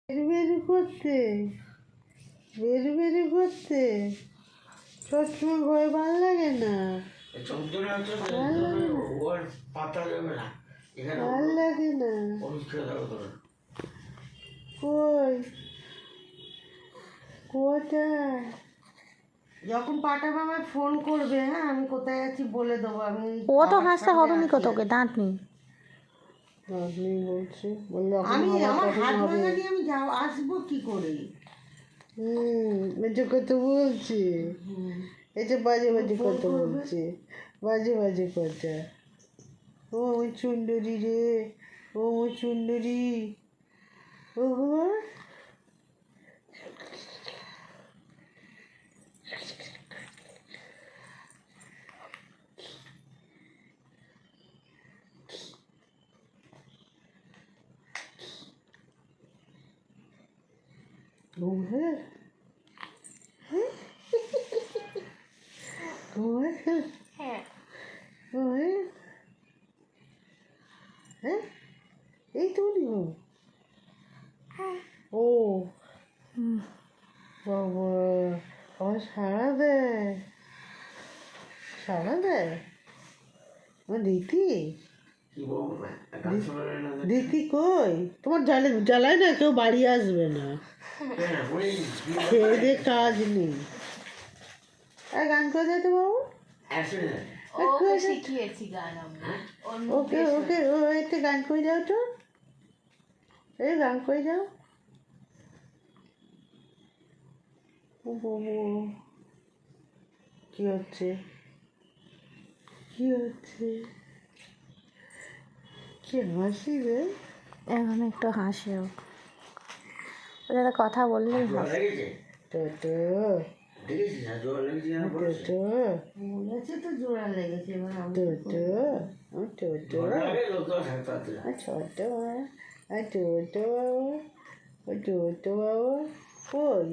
বেরু করতে করতে সবসময় ভয় ভালো লাগে না, ভাল লাগে না। কই কোথায়? যখন পাঠাবে আমায় ফোন করবে, হ্যাঁ আমি কোথায় আছি বলে দেবো। আমি ও তো হাসতে হবে নি, তোকে দাঁত নেই বলছি, বললে আমি আমার হাত ভাঙা দিয়ে আমি আসবো কি করে? বাজে কথা বলছি, এই যে বাজে বাজে কথা বলছি, বাজে বাজে কথা। ও আমার চুন্ডরি রে, ও আমার চুন্ডরি, ও হ্যাঁ হ্যাঁ এই তো ও বাবা, আমার সাড়া দেয়, সাড়া দেয় আমার দিতি। দিতি কই? তোমার জ্বালায় না, কেউ বাড়ি আসবে না, খেয়ে দিয়ে কাজ নেই। আর গান করে দেয় তো বাবু, ওকে ওকে ও একটা গান করে যাও তো, এই গান করে যাও। ও বাবু, কি হচ্ছে কি হচ্ছে? কি হাসি রে, এখন একটু হাসিও, ওদের কথা বললেই হবে। টোটো টোটো বলেছে তো জোড়া লেগেছে, টোটো টোটো ছোটো টোটো টোটো বাবা কই?